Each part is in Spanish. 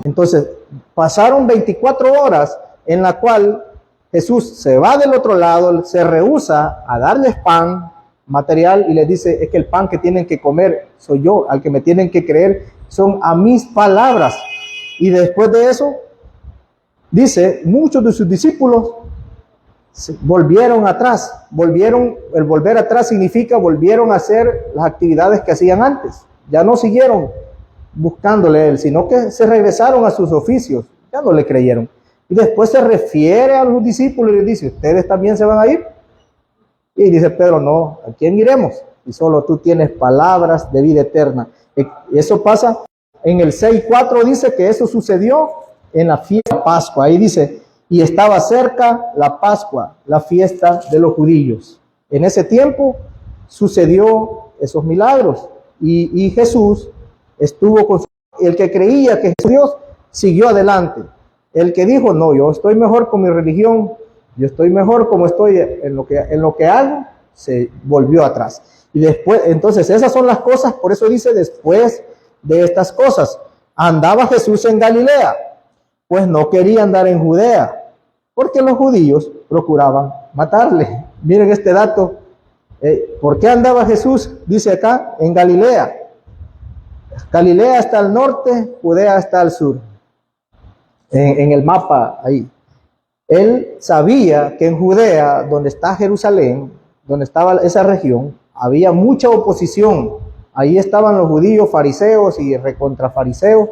Entonces, pasaron 24 horas en la cual Jesús se va del otro lado, se rehúsa a darles pan material y les dice, es que el pan que tienen que comer soy yo, al que me tienen que creer son a mis palabras. Y después de eso, dice, muchos de sus discípulos volvieron atrás. El volver atrás significa volvieron a hacer las actividades que hacían antes. Ya no siguieron buscándole a él, sino que se regresaron a sus oficios. Ya no le creyeron. Y después se refiere a los discípulos y les dice, ¿ustedes también se van a ir? Y dice Pedro, no, ¿a quién iremos? Y solo tú tienes palabras de vida eterna. Y eso pasa en el 6:4, dice que eso sucedió en la fiesta de Pascua. Ahí dice, y estaba cerca la Pascua, la fiesta de los judíos. En ese tiempo sucedió esos milagros. Y Jesús estuvo con el que creía que Jesús Dios, siguió adelante. El que dijo, no, yo estoy mejor con mi religión, yo estoy mejor como estoy en lo que hago, se volvió atrás. Y después, entonces esas son las cosas, por eso dice, después de estas cosas, andaba Jesús en Galilea, pues no quería andar en Judea, porque los judíos procuraban matarle. Miren este dato, ¿por qué andaba Jesús? Dice acá, en Galilea. Galilea está al norte, Judea está al sur. En el mapa ahí. Él sabía que en Judea, donde está Jerusalén, donde estaba esa región, había mucha oposición. Ahí estaban los judíos, fariseos y recontrafariseos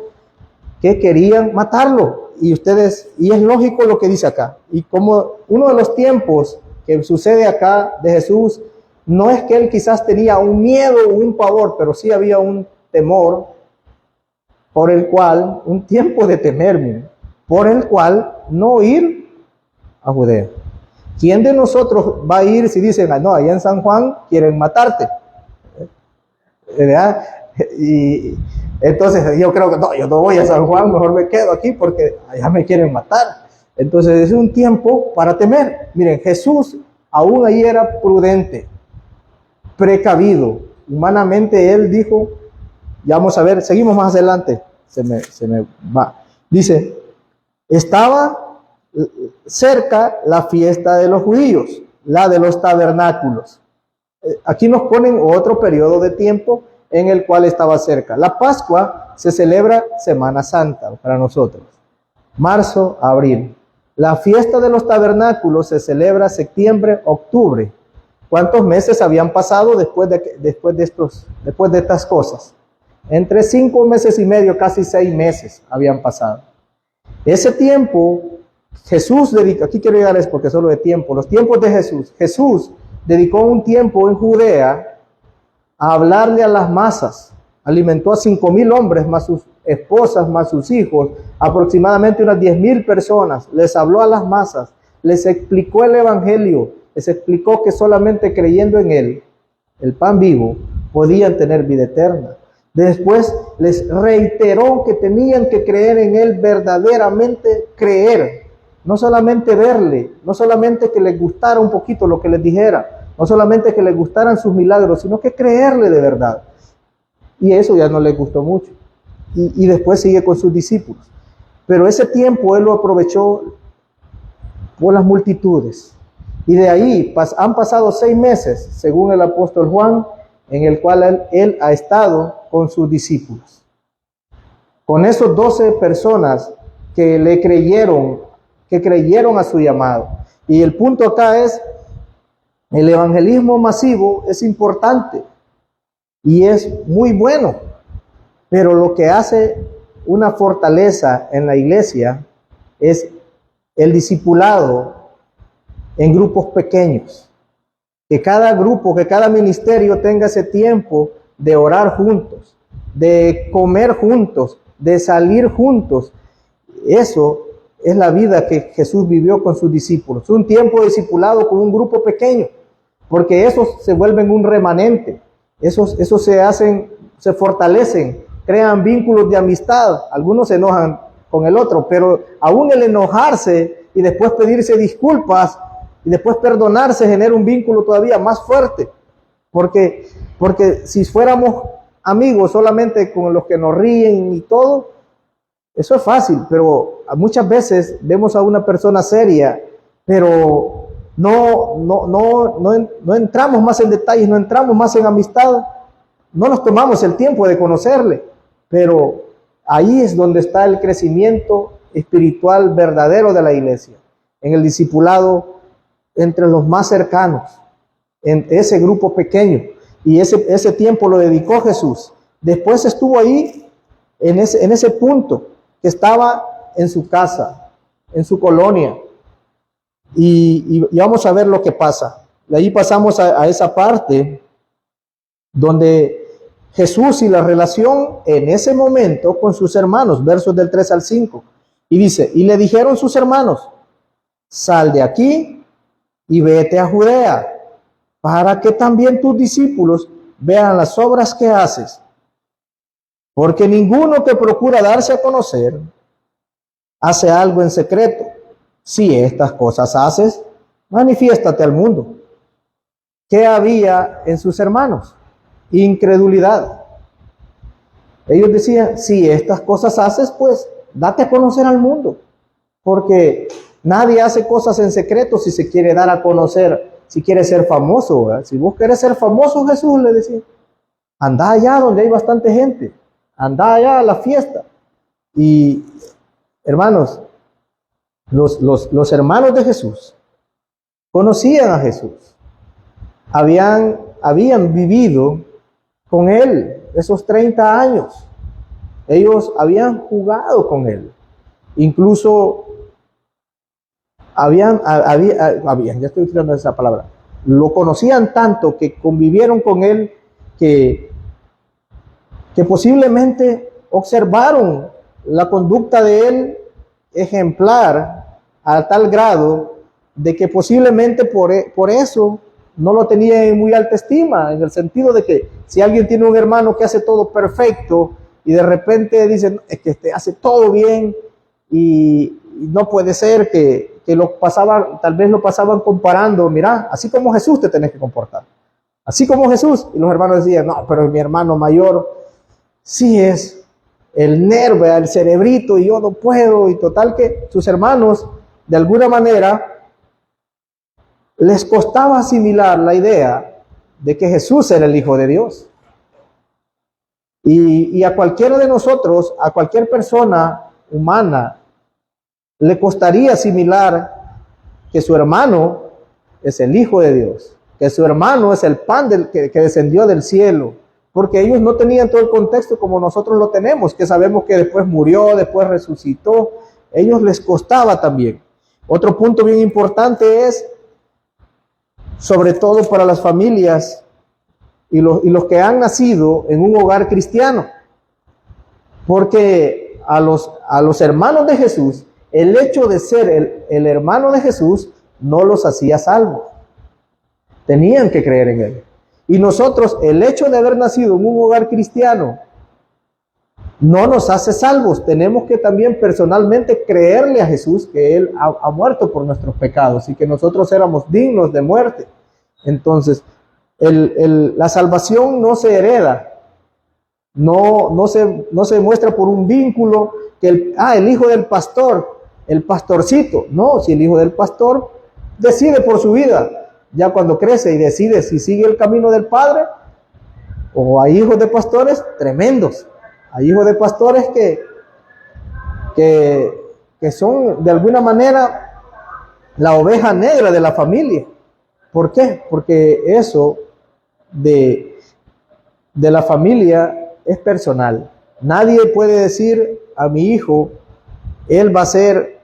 que querían matarlo. Y es lógico lo que dice acá. Y como uno de los tiempos que sucede acá de Jesús, no es que él quizás tenía un miedo o un pavor, pero sí había un temor por el cual, un tiempo de temer, miren, por el cual no ir a Judea. ¿Quién de nosotros va a ir si dicen, no, allá en San Juan quieren matarte? ¿Verdad? Y entonces yo creo que no, yo no voy a San Juan, mejor me quedo aquí porque allá me quieren matar. Entonces es un tiempo para temer. Miren, Jesús aún ahí era prudente, precavido. Humanamente él dijo, ya vamos a ver, seguimos más adelante, se me va. Dice, estaba cerca la fiesta de los judíos, la de los tabernáculos. Aquí nos ponen otro periodo de tiempo en el cual estaba cerca. La Pascua se celebra Semana Santa para nosotros, marzo, abril. La fiesta de los tabernáculos se celebra septiembre, octubre. ¿Cuántos meses habían pasado después de estas cosas? Entre 5 meses y medio, casi 6 meses habían pasado. Ese tiempo, Jesús dedicó, aquí quiero llegar es porque solo de tiempo, los tiempos de Jesús. Jesús dedicó un tiempo en Judea a hablarle a las masas. Alimentó a 5,000 hombres, más sus esposas, más sus hijos, aproximadamente unas 10,000 personas. Les habló a las masas, les explicó el evangelio, les explicó que solamente creyendo en él, el pan vivo, podían tener vida eterna. Después les reiteró que tenían que creer en él, verdaderamente creer, no solamente verle, no solamente que les gustara un poquito lo que les dijera, no solamente que les gustaran sus milagros, sino que creerle de verdad. Y eso ya no les gustó mucho. Y después sigue con sus discípulos. Pero ese tiempo él lo aprovechó por las multitudes. Y de ahí han pasado 6 meses, según el apóstol Juan, en el cual él ha estado con sus discípulos. Con esos 12 personas que le creyeron a su llamado. Y el punto acá es, el evangelismo masivo es importante y es muy bueno, pero lo que hace una fortaleza en la iglesia es el discipulado en grupos pequeños. Que cada grupo, que cada ministerio tenga ese tiempo de orar juntos, de comer juntos, de salir juntos. Eso es la vida que Jesús vivió con sus discípulos. Un tiempo discipulado con un grupo pequeño, porque esos se vuelven un remanente. Esos se fortalecen, crean vínculos de amistad. Algunos se enojan con el otro, pero aún el enojarse y después pedirse disculpas y después perdonarse genera un vínculo todavía más fuerte, porque si fuéramos amigos solamente con los que nos ríen y todo, eso es fácil, pero muchas veces vemos a una persona seria, pero no entramos más en detalles, no entramos más en amistad, no nos tomamos el tiempo de conocerle, pero ahí es donde está el crecimiento espiritual verdadero de la iglesia, en el discipulado entre los más cercanos, en ese grupo pequeño, y ese tiempo lo dedicó Jesús. Después estuvo ahí en ese punto, que estaba en su casa, en su colonia, y vamos a ver lo que pasa. De ahí pasamos a esa parte donde Jesús y la relación en ese momento con sus hermanos, versos del 3 al 5, y dice, y le dijeron sus hermanos, sal de aquí y vete a Judea, para que también tus discípulos vean las obras que haces, porque ninguno que procura darse a conocer hace algo en secreto. Si estas cosas haces, manifiéstate al mundo. ¿Qué había en sus hermanos? Incredulidad. Ellos decían, si estas cosas haces, pues date a conocer al mundo, porque nadie hace cosas en secreto si se quiere dar a conocer, si quiere ser famoso, ¿verdad? Si vos querés ser famoso, Jesús le decía, anda allá donde hay bastante gente, anda allá a la fiesta. Y hermanos, los hermanos de Jesús conocían a Jesús, habían vivido con él esos 30 años, ellos habían jugado con él, incluso ya estoy utilizando esa palabra, lo conocían tanto que convivieron con él, que posiblemente observaron la conducta de él ejemplar a tal grado de que posiblemente por eso no lo tenía en muy alta estima, en el sentido de que si alguien tiene un hermano que hace todo perfecto y de repente dice, es que hace todo bien y no puede ser que tal vez lo pasaban comparando, mira, así como Jesús te tenés que comportar, así como Jesús, y los hermanos decían, no, pero mi hermano mayor sí es el nervio, el cerebrito, y yo no puedo, y total que sus hermanos, de alguna manera, les costaba asimilar la idea de que Jesús era el Hijo de Dios. Y a cualquiera de nosotros, a cualquier persona humana, le costaría asimilar que su hermano es el Hijo de Dios, que su hermano es el pan que descendió del cielo, porque ellos no tenían todo el contexto como nosotros lo tenemos, que sabemos que después murió, después resucitó. Ellos les costaba también. Otro punto bien importante es, sobre todo para las familias y los que han nacido en un hogar cristiano, porque a los hermanos de Jesús, el hecho de ser el hermano de Jesús no los hacía salvos. Tenían que creer en él. Y nosotros, el hecho de haber nacido en un hogar cristiano no nos hace salvos. Tenemos que también personalmente creerle a Jesús que Él ha muerto por nuestros pecados y que nosotros éramos dignos de muerte. Entonces, la salvación no se hereda, no se muestra por un vínculo que el hijo del pastor, el pastorcito. No, si el hijo del pastor decide por su vida, ya cuando crece y decide si sigue el camino del Padre, o hay hijos de pastores tremendos, hay hijos de pastores que son de alguna manera la oveja negra de la familia. ¿Por qué? Porque eso de la familia es personal. Nadie puede decir a mi hijo, él va a ser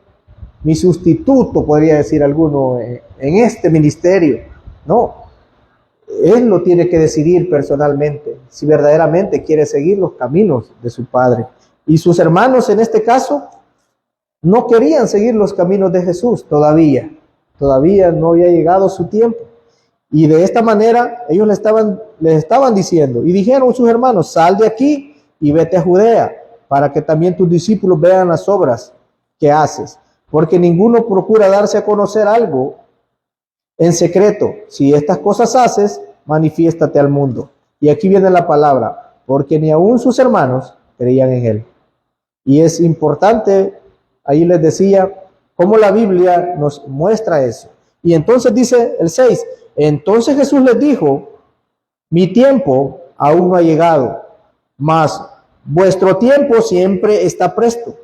mi sustituto, podría decir alguno, en este ministerio. No, él lo tiene que decidir personalmente, si verdaderamente quiere seguir los caminos de su padre. Y sus hermanos en este caso no querían seguir los caminos de Jesús todavía no había llegado su tiempo. Y de esta manera ellos les estaban diciendo, y dijeron sus hermanos, sal de aquí y vete a Judea, para que también tus discípulos vean las obras que haces, porque ninguno procura darse a conocer algo en secreto. Si estas cosas haces, manifiéstate al mundo. Y aquí viene la palabra, porque ni aun sus hermanos creían en él. Y es importante, ahí les decía, cómo la Biblia nos muestra eso. Y entonces dice el 6, entonces Jesús les dijo, mi tiempo aún no ha llegado, mas vuestro tiempo siempre está presto.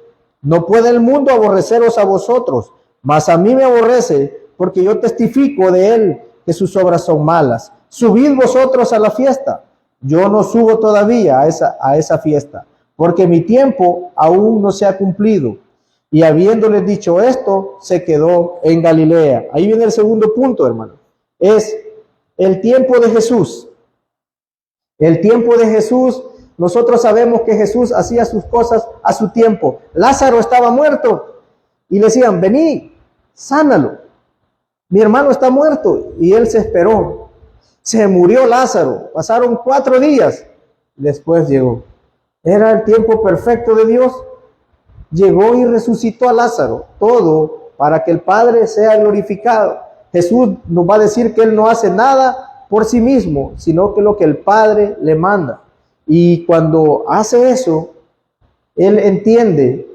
No puede el mundo aborreceros a vosotros, mas a mí me aborrece, porque yo testifico de él que sus obras son malas. Subid vosotros a la fiesta. Yo no subo todavía a esa fiesta, porque mi tiempo aún no se ha cumplido. Y habiéndoles dicho esto, se quedó en Galilea. Ahí viene el segundo punto, hermano. Es el tiempo de Jesús. El tiempo de Jesús, nosotros sabemos que Jesús hacía sus cosas a su tiempo. Lázaro estaba muerto y le decían, vení, sánalo. Mi hermano está muerto, y él se esperó. Se murió Lázaro, pasaron 4 días, después llegó. Era el tiempo perfecto de Dios. Llegó y resucitó a Lázaro, todo para que el Padre sea glorificado. Jesús nos va a decir que Él no hace nada por sí mismo, sino que lo que el Padre le manda. Y cuando hace eso, Él entiende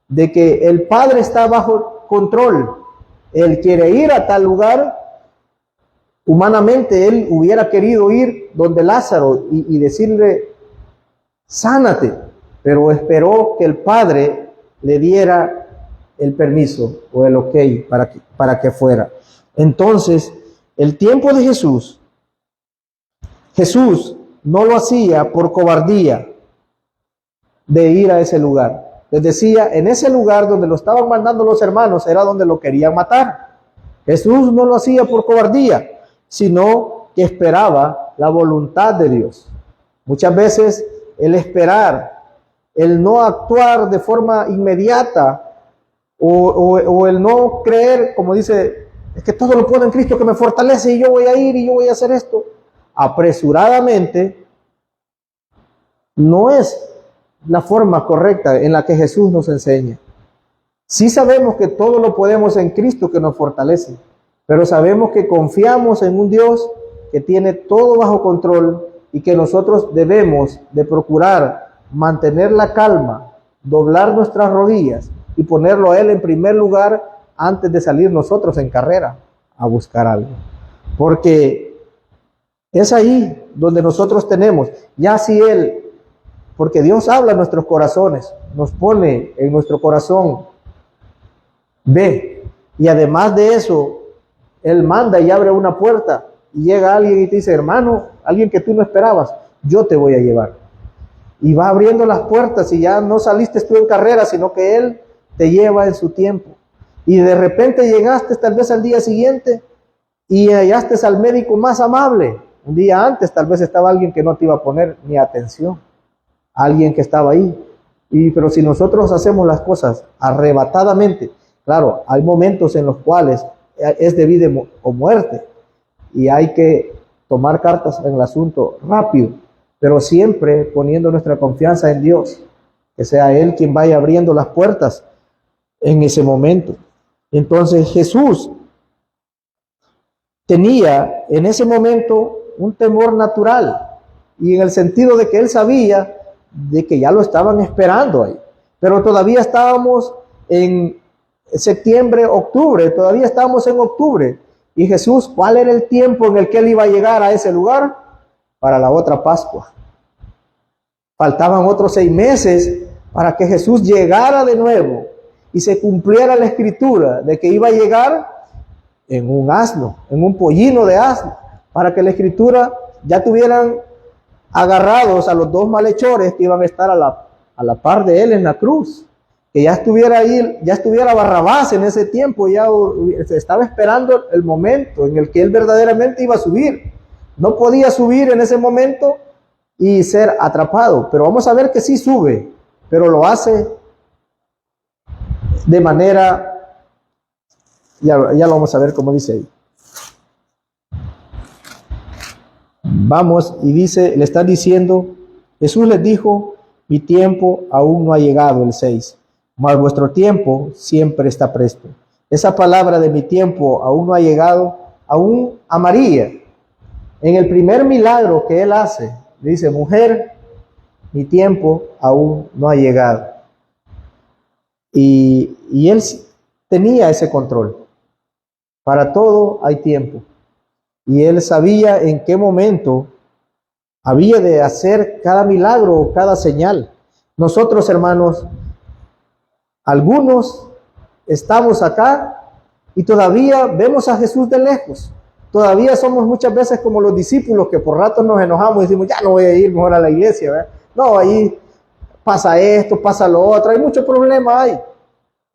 de que el Padre está bajo control. Él quiere ir a tal lugar. Humanamente, Él hubiera querido ir donde Lázaro y decirle, sánate, pero esperó que el Padre le diera el permiso o el ok para que fuera. Entonces, el tiempo de Jesús no lo hacía por cobardía de ir a ese lugar. Les decía, en ese lugar donde lo estaban mandando los hermanos era donde lo querían matar. Jesús no lo hacía por cobardía, sino que esperaba la voluntad de Dios. Muchas veces el esperar, el no actuar de forma inmediata o el no creer, como dice, es que todo lo puedo en Cristo que me fortalece y yo voy a ir y yo voy a hacer esto, apresuradamente, no es la forma correcta en la que Jesús nos enseña. Sí sabemos que todo lo podemos en Cristo que nos fortalece, pero sabemos que confiamos en un Dios que tiene todo bajo control y que nosotros debemos de procurar mantener la calma, doblar nuestras rodillas y ponerlo a Él en primer lugar antes de salir nosotros en carrera a buscar algo. Porque es ahí donde nosotros tenemos, ya si Él, porque Dios habla en nuestros corazones, nos pone en nuestro corazón, ve, y además de eso, Él manda y abre una puerta y llega alguien y te dice, hermano, alguien que tú no esperabas, yo te voy a llevar. Y va abriendo las puertas y ya no saliste tú en carrera, sino que Él te lleva en su tiempo. Y de repente llegaste tal vez al día siguiente y hallaste al médico más amable. Un día antes tal vez estaba alguien que no te iba a poner ni atención, alguien que estaba ahí. Pero si nosotros hacemos las cosas arrebatadamente, claro, hay momentos en los cuales es de vida o muerte y hay que tomar cartas en el asunto rápido, pero siempre poniendo nuestra confianza en Dios, que sea Él quien vaya abriendo las puertas en ese momento. Entonces Jesús tenía en ese momento un temor natural, y en el sentido de que Él sabía de que ya lo estaban esperando ahí, pero todavía estábamos en septiembre, octubre, todavía estábamos en octubre, y Jesús, ¿cuál era el tiempo en el que Él iba a llegar a ese lugar? Para la otra Pascua. Faltaban otros 6 meses para que Jesús llegara de nuevo y se cumpliera la escritura de que iba a llegar en un asno, en un pollino de asno, para que la escritura ya tuvieran agarrados a los 2 malhechores que iban a estar a la par de Él en la cruz, que ya estuviera ahí, ya estuviera Barrabás en ese tiempo, ya se estaba esperando el momento en el que Él verdaderamente iba a subir. No podía subir en ese momento y ser atrapado, pero vamos a ver que sí sube, pero lo hace de manera, ya lo vamos a ver como dice ahí. Vamos, y dice, le está diciendo, Jesús les dijo, mi tiempo aún no ha llegado, el 6, mas vuestro tiempo siempre está presto. Esa palabra de mi tiempo aún no ha llegado, aún a María. En el primer milagro que él hace, le dice, mujer, mi tiempo aún no ha llegado. Y él tenía ese control. Para todo hay tiempo. Y él sabía en qué momento había de hacer cada milagro o cada señal. Nosotros, hermanos, algunos estamos acá y todavía vemos a Jesús de lejos. Todavía somos muchas veces como los discípulos que por rato nos enojamos y decimos, ya no voy a ir mejor a la iglesia, ¿verdad? No, ahí pasa esto, pasa lo otro, hay mucho problema ahí.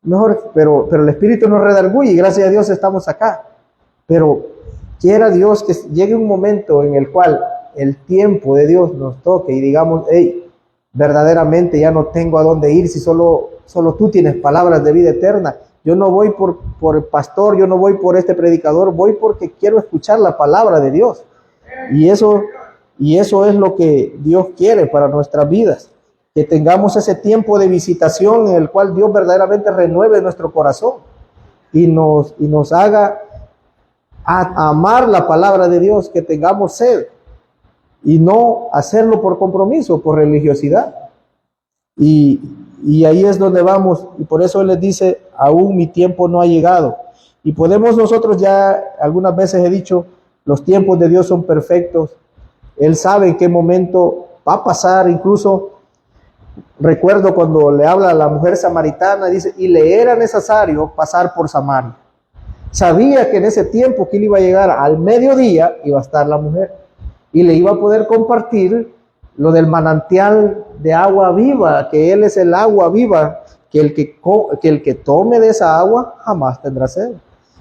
Mejor, pero el Espíritu nos redarguye y gracias a Dios estamos acá. Pero quiera Dios que llegue un momento en el cual el tiempo de Dios nos toque y digamos, hey, verdaderamente ya no tengo a dónde ir si solo tú tienes palabras de vida eterna. Yo no voy por el pastor, yo no voy por este predicador, voy porque quiero escuchar la palabra de Dios. Y eso es lo que Dios quiere para nuestras vidas. Que tengamos ese tiempo de visitación en el cual Dios verdaderamente renueve nuestro corazón y nos haga amar la palabra de Dios, que tengamos sed y no hacerlo por compromiso, por religiosidad. Y ahí es donde vamos, y por eso Él les dice, aún mi tiempo no ha llegado. Y podemos nosotros, ya algunas veces he dicho, los tiempos de Dios son perfectos. Él sabe en qué momento va a pasar. Incluso recuerdo cuando le habla a la mujer samaritana, dice, y le era necesario pasar por Samaria. Sabía que en ese tiempo que él iba a llegar al mediodía, iba a estar la mujer y le iba a poder compartir lo del manantial de agua viva, que Él es el agua viva, que el que tome de esa agua jamás tendrá sed.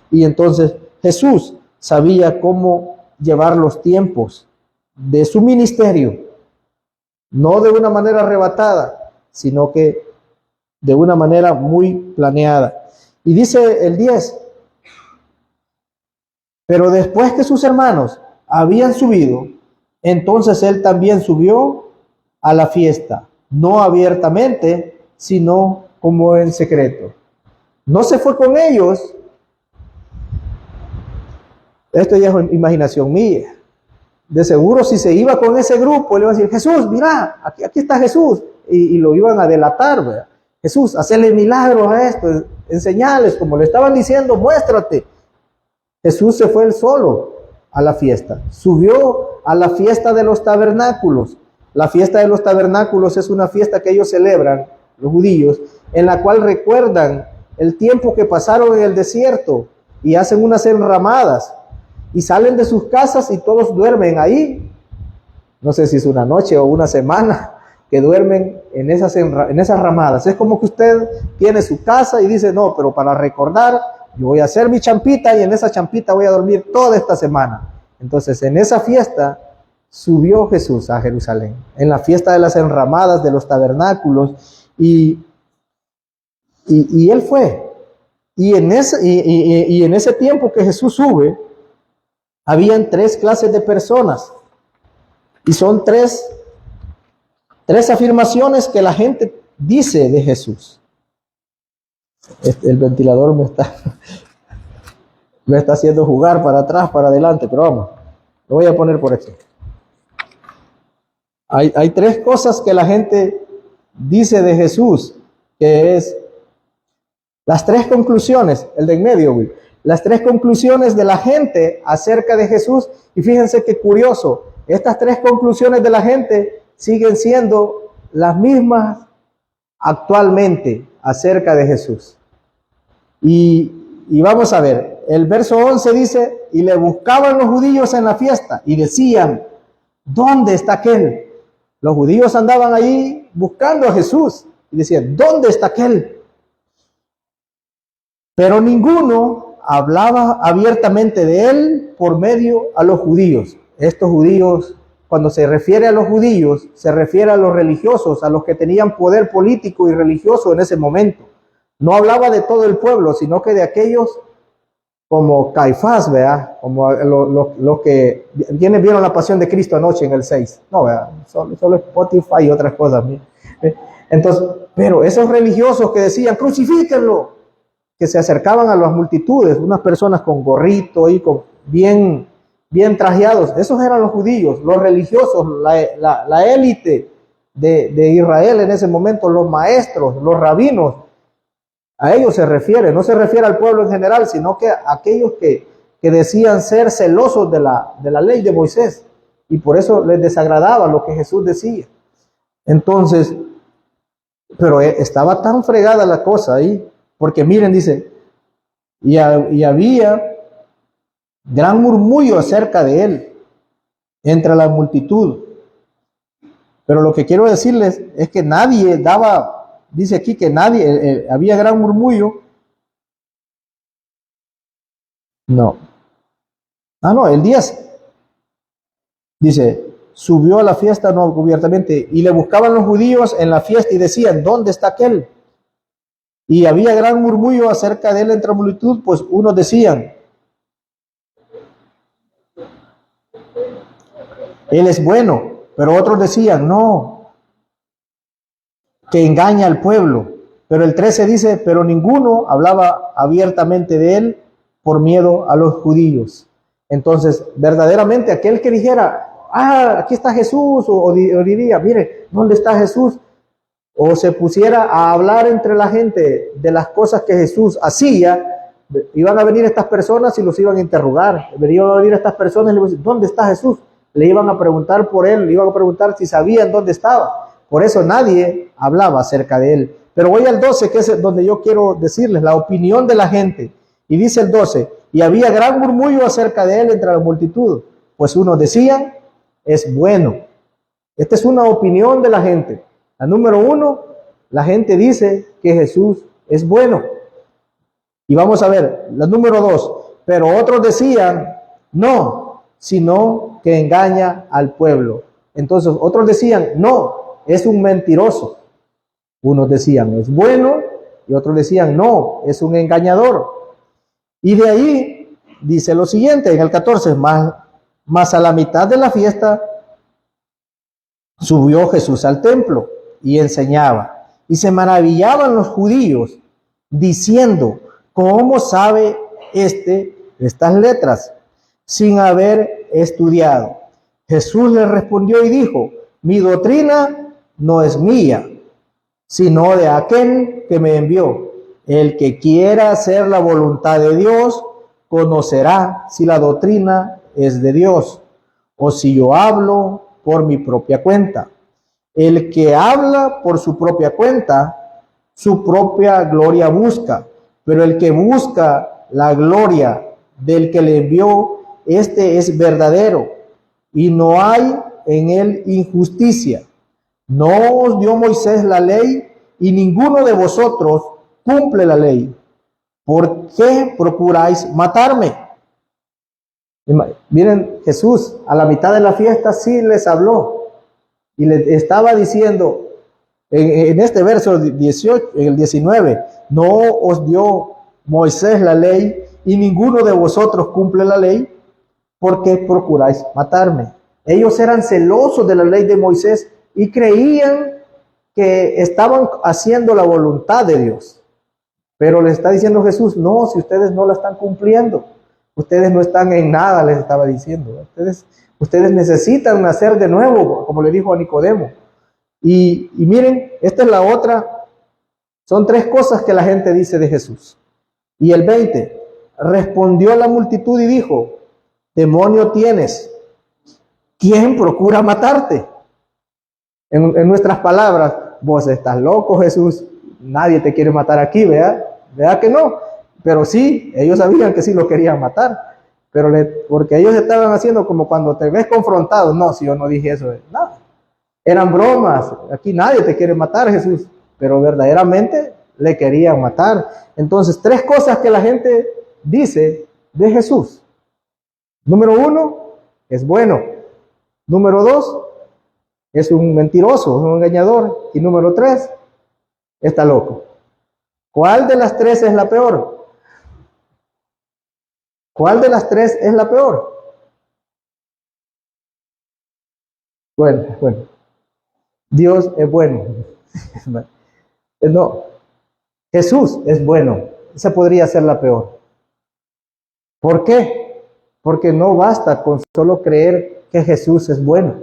Y entonces Jesús sabía cómo llevar los tiempos de su ministerio, no de una manera arrebatada, sino que de una manera muy planeada. Y dice el 10, pero después que sus hermanos habían subido, entonces él también subió a la fiesta, no abiertamente, sino como en secreto. No se fue con ellos. Esto ya es imaginación mía. De seguro si se iba con ese grupo, le iba a decir, Jesús, mira, aquí está Jesús. Y lo iban a delatar, ¿verdad? Jesús, hacerle milagros a esto, enseñales, como le estaban diciendo, muéstrate. Jesús se fue él solo a la fiesta. Subió a la fiesta de los tabernáculos. La fiesta de los tabernáculos es una fiesta que ellos celebran, los judíos, en la cual recuerdan el tiempo que pasaron en el desierto y hacen unas enramadas y salen de sus casas y todos duermen ahí. No sé si es una noche o una semana que duermen en esas ramadas. Es como que usted tiene su casa y dice, no, pero para recordar, yo voy a hacer mi champita y en esa champita voy a dormir toda esta semana. Entonces, en esa fiesta subió Jesús a Jerusalén, en la fiesta de las enramadas, de los tabernáculos, y él fue. Y en ese tiempo que Jesús sube, habían 3 clases de personas. Y son tres afirmaciones que la gente dice de Jesús. El ventilador me está haciendo jugar para atrás, para adelante, pero vamos, lo voy a poner por aquí. Hay 3 cosas que la gente dice de Jesús, que es las 3 conclusiones, el de en medio, güey. Las 3 conclusiones de la gente acerca de Jesús. Y fíjense qué curioso, estas 3 conclusiones de la gente siguen siendo las mismas actualmente acerca de Jesús. Y vamos a ver, el verso 11 dice, y le buscaban los judíos en la fiesta y decían, ¿dónde está aquel? Los judíos andaban ahí buscando a Jesús y decían, ¿dónde está aquel? Pero ninguno hablaba abiertamente de él por medio a los judíos. Estos judíos, cuando se refiere a los judíos, se refiere a los religiosos, a los que tenían poder político y religioso en ese momento. No hablaba de todo el pueblo, sino que de aquellos como Caifás, ¿verdad? Como los que quienes vieron la Pasión de Cristo anoche en el 6. No, ¿verdad? Solo Spotify y otras cosas. Entonces, pero esos religiosos que decían, crucifíquenlo, que se acercaban a las multitudes, unas personas con gorrito y bien trajeados. Esos eran los judíos, los religiosos, la élite de Israel en ese momento, los maestros, los rabinos. A ellos se refiere, no se refiere al pueblo en general, sino que a aquellos que decían ser celosos de la ley de Moisés, y por eso les desagradaba lo que Jesús decía. Entonces, pero estaba tan fregada la cosa ahí, porque miren, dice, y había gran murmullo acerca de él entre la multitud. Pero lo que quiero decirles es que nadie daba, dice aquí que nadie, había gran murmullo. No. No, el 10. Dice, subió a la fiesta no cubiertamente, y le buscaban los judíos en la fiesta y decían, ¿dónde está aquel? Y había gran murmullo acerca de él entre la multitud, pues unos decían, él es bueno, pero otros decían, no, que engaña al pueblo. Pero el 13 dice, pero ninguno hablaba abiertamente de él por miedo a los judíos. Entonces, verdaderamente aquel que dijera, aquí está Jesús, o diría, mire, ¿dónde está Jesús? O se pusiera a hablar entre la gente de las cosas que Jesús hacía, iban a venir estas personas y los iban a interrogar. Iban a venir estas personas y le iban a decir, ¿dónde está Jesús? Le iban a preguntar por él, le iban a preguntar si sabían dónde estaba. Por eso nadie hablaba acerca de él. Pero voy al 12, que es donde yo quiero decirles la opinión de la gente. Y dice el 12, y había gran murmullo acerca de él entre la multitud, pues unos decían, es bueno. Esta es una opinión de la gente. La número 1, la gente dice que Jesús es bueno. Y vamos a ver, la número 2, pero otros decían, no, sino que engaña al pueblo. Entonces otros decían, no, es un mentiroso. Unos decían, es bueno, y otros decían, no, es un engañador. Y de ahí dice lo siguiente, en el 14, más a la mitad de la fiesta subió Jesús al templo y enseñaba. Y se maravillaban los judíos, diciendo, ¿cómo sabe estas letras sin haber estudiado? Jesús les respondió y dijo, mi doctrina no es mía, sino de aquel que me envió. El que quiera hacer la voluntad de Dios, conocerá si la doctrina es de Dios, o si yo hablo por mi propia cuenta. El que habla por su propia cuenta, su propia gloria busca, pero el que busca la gloria del que le envió, este es verdadero, y no hay en él injusticia. No os dio Moisés la ley, y ninguno de vosotros cumple la ley. ¿Por qué procuráis matarme? Miren, Jesús a la mitad de la fiesta sí les habló y les estaba diciendo en este verso 18, en el 19, no os dio Moisés la ley y ninguno de vosotros cumple la ley. ¿Por qué procuráis matarme? Ellos eran celosos de la ley de Moisés y creían que estaban haciendo la voluntad de Dios. Pero les está diciendo Jesús, no, si ustedes no la están cumpliendo, ustedes no están en nada, les estaba diciendo. Ustedes necesitan nacer de nuevo, como le dijo a Nicodemo. Y miren, esta es la otra. Son 3 cosas que la gente dice de Jesús. Y el 20, respondió la multitud y dijo, demonio tienes, ¿quién procura matarte? En nuestras palabras, vos estás loco, Jesús, nadie te quiere matar aquí, ¿verdad? ¿Verdad que no? Pero sí, ellos sabían que sí lo querían matar, pero porque ellos estaban haciendo como cuando te ves confrontado. No, si yo no dije eso, no, eran bromas, aquí nadie te quiere matar, Jesús, pero verdaderamente le querían matar. Entonces, 3 cosas que la gente dice de Jesús. Número 1, es bueno. Número 2, es un mentiroso, un engañador. Y número 3, está loco. ¿Cuál de las 3 es la peor? ¿Cuál de las 3 es la peor? Bueno, Dios es bueno. No, Jesús es bueno. Esa podría ser la peor. ¿Por qué? porque no basta con solo creer que Jesús es bueno.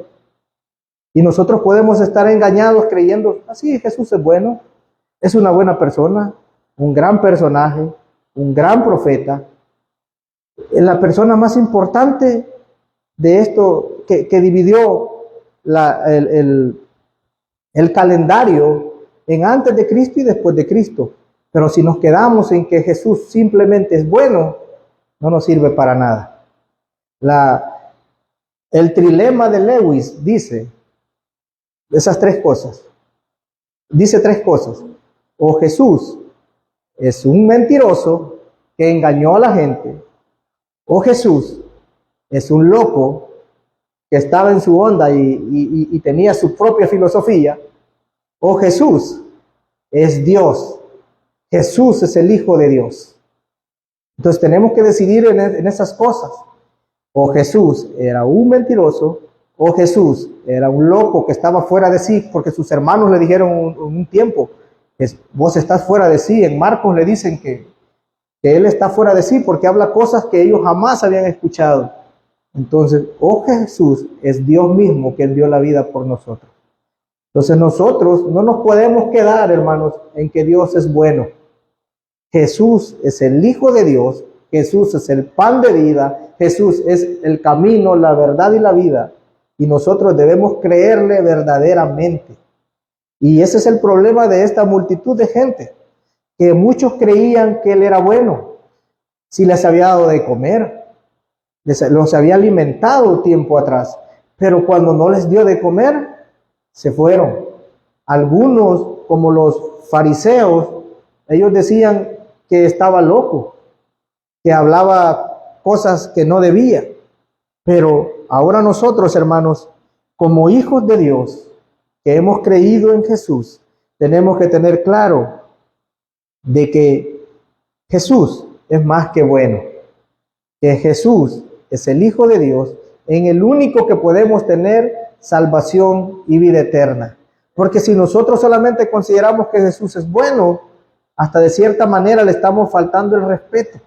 Y nosotros podemos estar engañados creyendo, así Jesús es bueno, es una buena persona, un gran personaje, un gran profeta, la persona más importante de esto que dividió el calendario en antes de Cristo y después de Cristo. Pero si nos quedamos en que Jesús simplemente es bueno, no nos sirve para nada. El trilema de Lewis dice esas tres cosas. Dice tres cosas. O Jesús es un mentiroso que engañó a la gente, o Jesús es un loco que estaba en su onda y tenía su propia filosofía, o Jesús es Dios. Jesús es el Hijo de Dios. Entonces tenemos que decidir en esas cosas. O Jesús era un mentiroso, o Jesús era un loco que estaba fuera de sí, porque sus hermanos le dijeron un tiempo, vos estás fuera de sí. En Marcos le dicen que él está fuera de sí porque habla cosas que ellos jamás habían escuchado. Entonces, o Jesús es Dios mismo que dio la vida por nosotros. Entonces nosotros no nos podemos quedar, hermanos, en que Dios es bueno. Jesús es el Hijo de Dios, Jesús es el pan de vida, Jesús es el camino, la verdad y la vida. Y nosotros debemos creerle verdaderamente. Y ese es el problema de esta multitud de gente, que muchos creían que Él era bueno, si les había dado de comer, los había alimentado tiempo atrás, pero cuando no les dio de comer, se fueron. Algunos, como los fariseos, ellos decían que estaba loco, que hablaba cosas que no debía. Pero ahora nosotros, hermanos, como hijos de Dios, que hemos creído en Jesús, tenemos que tener claro de que Jesús es más que bueno, que Jesús es el Hijo de Dios, en el único que podemos tener salvación y vida eterna. Porque si nosotros solamente consideramos que Jesús es bueno, hasta de cierta manera le estamos faltando el respeto,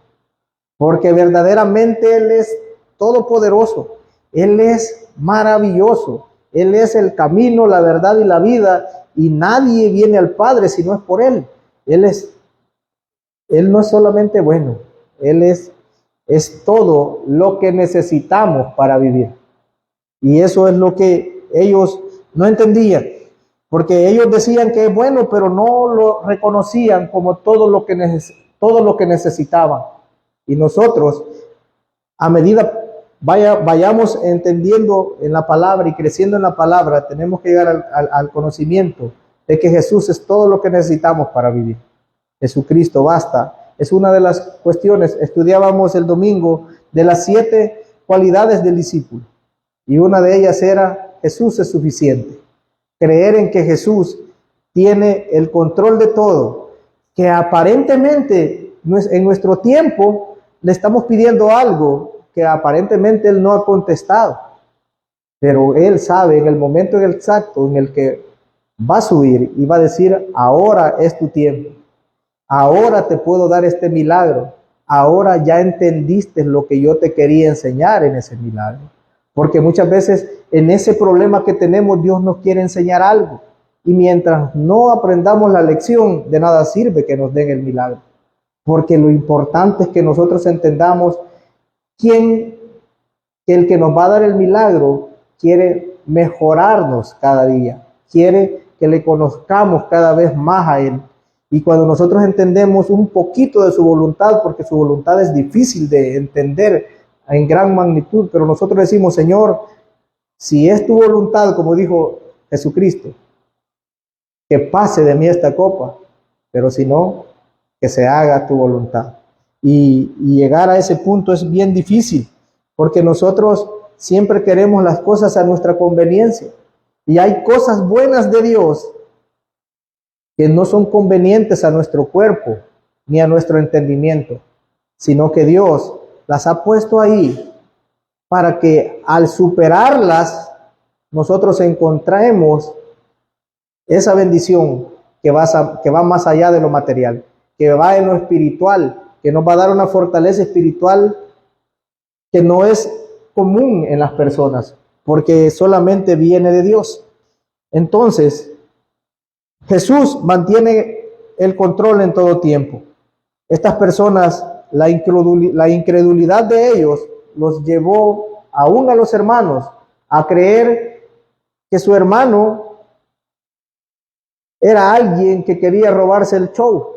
porque verdaderamente Él es todopoderoso, Él es maravilloso, Él es el camino, la verdad y la vida, y nadie viene al Padre si no es por Él. Él no es solamente bueno, Él es todo lo que necesitamos para vivir. Y eso es lo que ellos no entendían, porque ellos decían que es bueno, pero no lo reconocían como todo lo que necesitaban. Y nosotros, a medida vayamos entendiendo en la palabra y creciendo en la palabra, tenemos que llegar al conocimiento de que Jesús es todo lo que necesitamos para vivir. Jesucristo basta. Es una de las cuestiones. Estudiábamos el domingo de las 7 cualidades del discípulo. Y una de ellas era: Jesús es suficiente. Creer en que Jesús tiene el control de todo. Que aparentemente en nuestro tiempo le estamos pidiendo algo que aparentemente Él no ha contestado. Pero Él sabe en el momento exacto en el que va a subir y va a decir: ahora es tu tiempo. Ahora te puedo dar este milagro. Ahora ya entendiste lo que yo te quería enseñar en ese milagro. Porque muchas veces en ese problema que tenemos, Dios nos quiere enseñar algo. Y mientras no aprendamos la lección, de nada sirve que nos den el milagro. Porque lo importante es que nosotros entendamos que el que nos va a dar el milagro quiere mejorarnos cada día. Quiere que le conozcamos cada vez más a Él. Y cuando nosotros entendemos un poquito de su voluntad, porque su voluntad es difícil de entender en gran magnitud, pero nosotros decimos: Señor, si es tu voluntad, como dijo Jesucristo, que pase de mí esta copa, pero si no, que se haga tu voluntad. Y llegar a ese punto es bien difícil, porque nosotros siempre queremos las cosas a nuestra conveniencia. Y hay cosas buenas de Dios que no son convenientes a nuestro cuerpo ni a nuestro entendimiento, sino que Dios las ha puesto ahí para que al superarlas nosotros encontremos esa bendición que va más allá de lo material, que va en lo espiritual, que nos va a dar una fortaleza espiritual que no es común en las personas, porque solamente viene de Dios. Entonces, Jesús mantiene el control en todo tiempo. Estas personas, la incredulidad de ellos los llevó aún a los hermanos a creer que su hermano era alguien que quería robarse el show,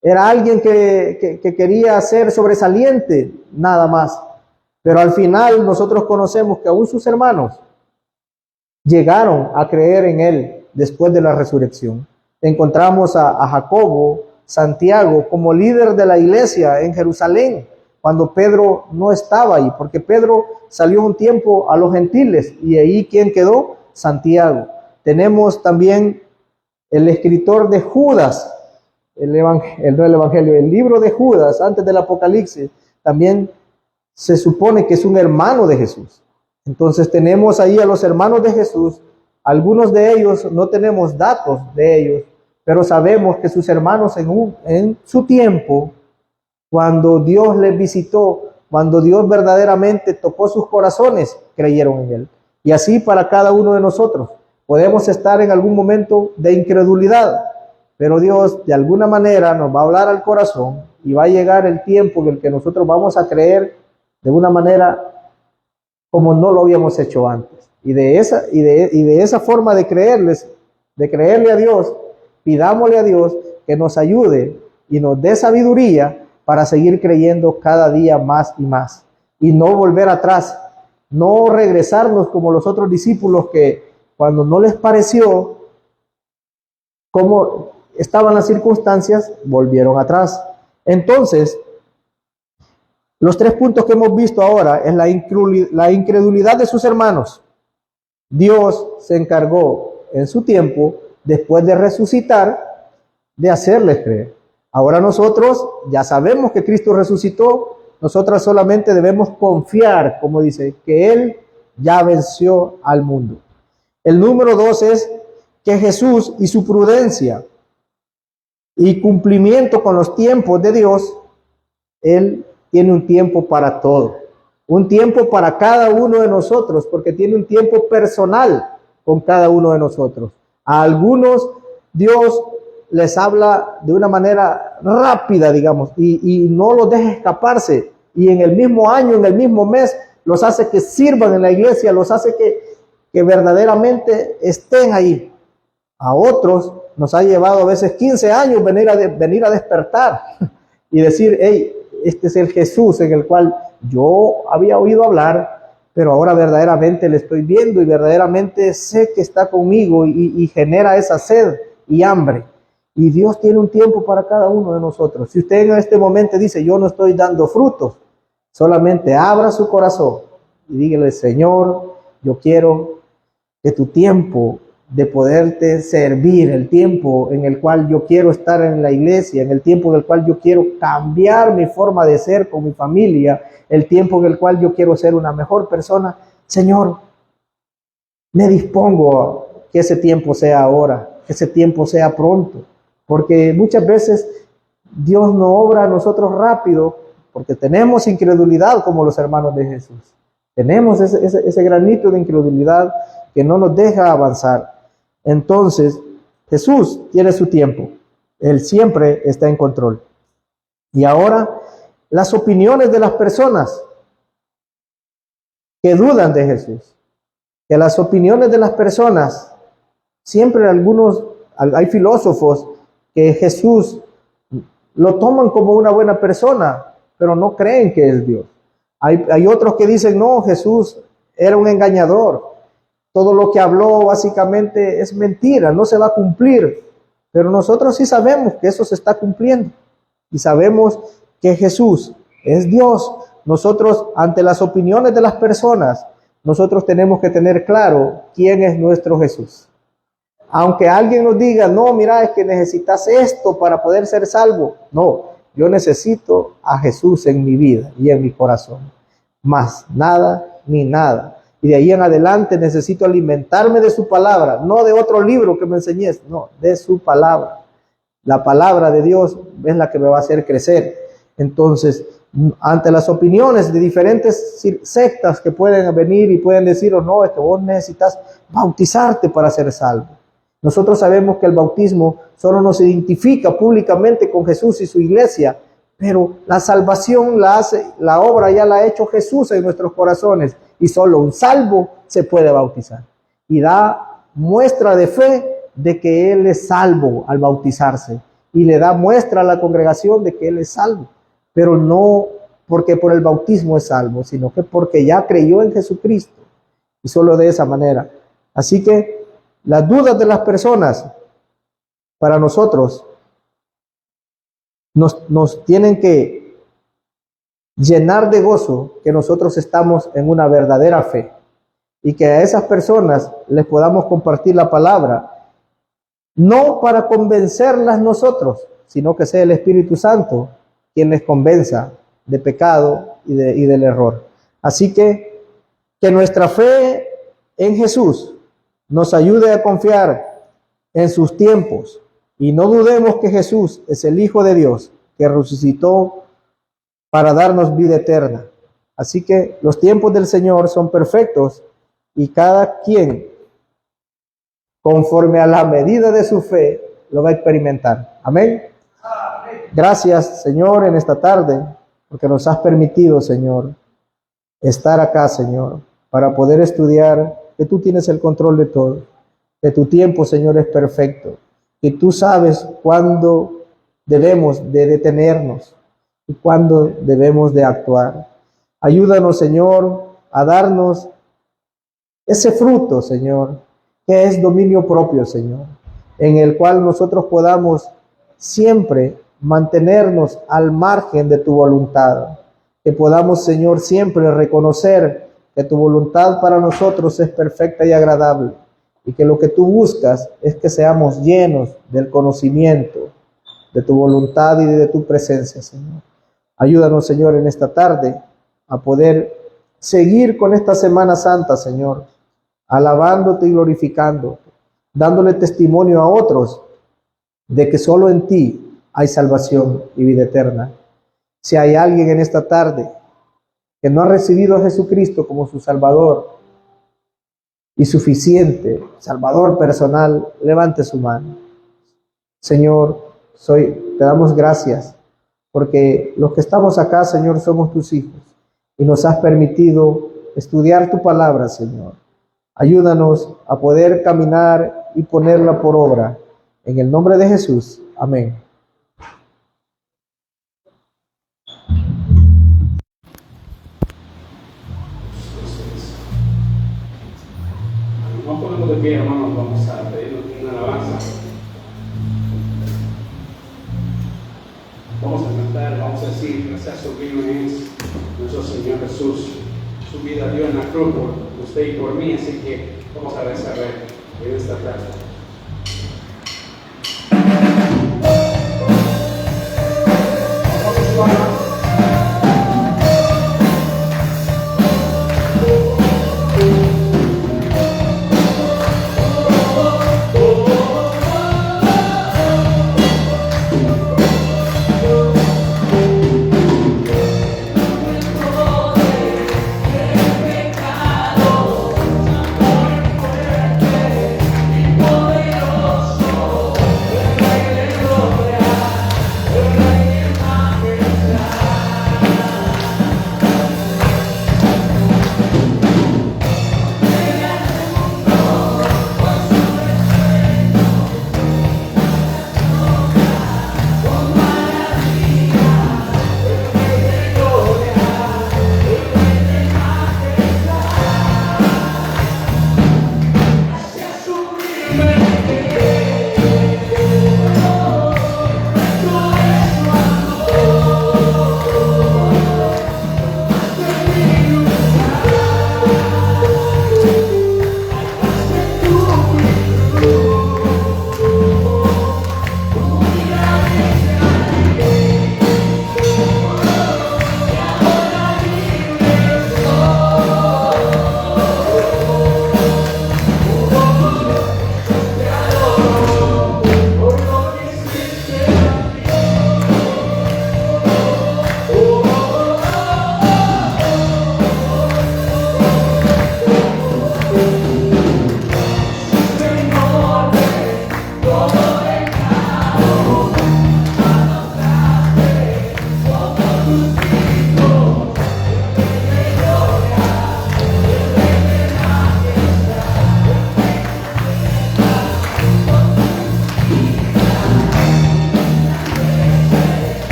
era alguien que quería ser sobresaliente, nada más. Pero al final nosotros conocemos que aún sus hermanos llegaron a creer en él después de la resurrección. Encontramos a Jacobo, Santiago, como líder de la iglesia en Jerusalén, cuando Pedro no estaba ahí, porque Pedro salió un tiempo a los gentiles, y ahí ¿quién quedó? Santiago. Tenemos también el escritor de Judas, el libro de Judas, antes del Apocalipsis, también se supone que es un hermano de Jesús. Entonces tenemos ahí a los hermanos de Jesús. Algunos de ellos no tenemos datos de ellos, pero sabemos que sus hermanos en su tiempo, cuando Dios les visitó, cuando Dios verdaderamente tocó sus corazones, creyeron en él. Y así para cada uno de nosotros. Podemos estar en algún momento de incredulidad, pero Dios de alguna manera nos va a hablar al corazón y va a llegar el tiempo en el que nosotros vamos a creer de una manera como no lo habíamos hecho antes. Y de esa forma de creerle a Dios, pidámosle a Dios que nos ayude y nos dé sabiduría para seguir creyendo cada día más y más. Y no volver atrás, no regresarnos como los otros discípulos que cuando no les pareció cómo estaban las circunstancias, volvieron atrás. Entonces, los 3 puntos que hemos visto ahora es la incredulidad de sus hermanos. Dios se encargó en su tiempo, después de resucitar, de hacerles creer. Ahora nosotros ya sabemos que Cristo resucitó, nosotros solamente debemos confiar, como dice, que Él ya venció al mundo. El número 2 es que Jesús y su prudencia y cumplimiento con los tiempos de Dios, Él tiene un tiempo para todo, un tiempo para cada uno de nosotros, porque tiene un tiempo personal con cada uno de nosotros. A algunos Dios les habla de una manera rápida, digamos, y no los deja escaparse, y en el mismo año, en el mismo mes, los hace que sirvan en la iglesia, los hace que verdaderamente estén ahí. A otros nos ha llevado a veces 15 años venir a despertar y decir, hey, este es el Jesús en el cual yo había oído hablar, pero ahora verdaderamente le estoy viendo y verdaderamente sé que está conmigo y genera esa sed y hambre. Y Dios tiene un tiempo para cada uno de nosotros. Si usted en este momento dice, yo no estoy dando frutos, solamente abra su corazón y dígale, Señor, yo quiero que tu tiempo de poderte servir, el tiempo en el cual yo quiero estar en la iglesia, en el tiempo en el cual yo quiero cambiar mi forma de ser con mi familia, el tiempo en el cual yo quiero ser una mejor persona, Señor, me dispongo a que ese tiempo sea ahora, que ese tiempo sea pronto, porque muchas veces Dios no obra a nosotros rápido, porque tenemos incredulidad como los hermanos de Jesús. Tenemos ese granito de incredulidad que no nos deja avanzar. Entonces, Jesús tiene su tiempo. Él siempre está en control. Y ahora, las opiniones de las personas que dudan de Jesús. Que las opiniones de las personas, siempre hay filósofos que Jesús lo toman como una buena persona, pero no creen que es Dios. Hay otros que dicen, no, Jesús era un engañador. Todo lo que habló básicamente es mentira, no se va a cumplir. Pero nosotros sí sabemos que eso se está cumpliendo. Y sabemos que Jesús es Dios. Nosotros, ante las opiniones de las personas, nosotros tenemos que tener claro quién es nuestro Jesús. Aunque alguien nos diga, no, mira, es que necesitas esto para poder ser salvo. No, yo necesito a Jesús en mi vida y en mi corazón. Más nada ni nada. Y de ahí en adelante necesito alimentarme de su palabra, no de otro libro que me enseñes, no, de su palabra. La palabra de Dios es la que me va a hacer crecer. Entonces, ante las opiniones de diferentes sectas que pueden venir y pueden decir, o no, es que vos necesitas bautizarte para ser salvo. Nosotros sabemos que el bautismo solo nos identifica públicamente con Jesús y su iglesia, pero la salvación la obra ya la ha hecho Jesús en nuestros corazones, y solo un salvo se puede bautizar. Y da muestra de fe de que Él es salvo al bautizarse, y le da muestra a la congregación de que Él es salvo, pero no porque por el bautismo es salvo, sino que porque ya creyó en Jesucristo, y solo de esa manera. Así que las dudas de las personas, para nosotros, nos tienen que llenar de gozo que nosotros estamos en una verdadera fe, y que a esas personas les podamos compartir la palabra, no para convencerlas nosotros, sino que sea el Espíritu Santo quien les convenza de pecado y del error. Así que nuestra fe en Jesús nos ayude a confiar en sus tiempos, y no dudemos que Jesús es el Hijo de Dios que resucitó para darnos vida eterna. Así que los tiempos del Señor son perfectos, y cada quien, conforme a la medida de su fe, lo va a experimentar. Amén. Gracias, Señor, en esta tarde, porque nos has permitido, Señor, estar acá, Señor, para poder estudiar que tú tienes el control de todo, que tu tiempo, Señor, es perfecto, que tú sabes cuándo debemos de detenernos y cuándo debemos de actuar. Ayúdanos, Señor, a darnos ese fruto, Señor, que es dominio propio, Señor, en el cual nosotros podamos siempre mantenernos al margen de tu voluntad, que podamos, Señor, siempre reconocer que tu voluntad para nosotros es perfecta y agradable, y que lo que tú buscas es que seamos llenos del conocimiento de tu voluntad y de tu presencia, Señor. Ayúdanos, Señor, en esta tarde a poder seguir con esta Semana Santa, Señor, alabándote y glorificándote, dándole testimonio a otros de que solo en ti hay salvación y vida eterna. Si hay alguien en esta tarde que no ha recibido a Jesucristo como su Salvador y suficiente Salvador personal, levante su mano. Señor, te damos gracias, porque los que estamos acá, Señor, somos tus hijos, y nos has permitido estudiar tu palabra, Señor. Ayúdanos a poder caminar y ponerla por obra. En el nombre de Jesús. Amén. No podemos de pie, hermanos, vamos a pedir una alabanza. Vamos a cantar, vamos a decir, gracias sublime es nuestro Señor Jesús. Su vida dio en la cruz por usted y por mí, así que vamos a rezar en esta tarde.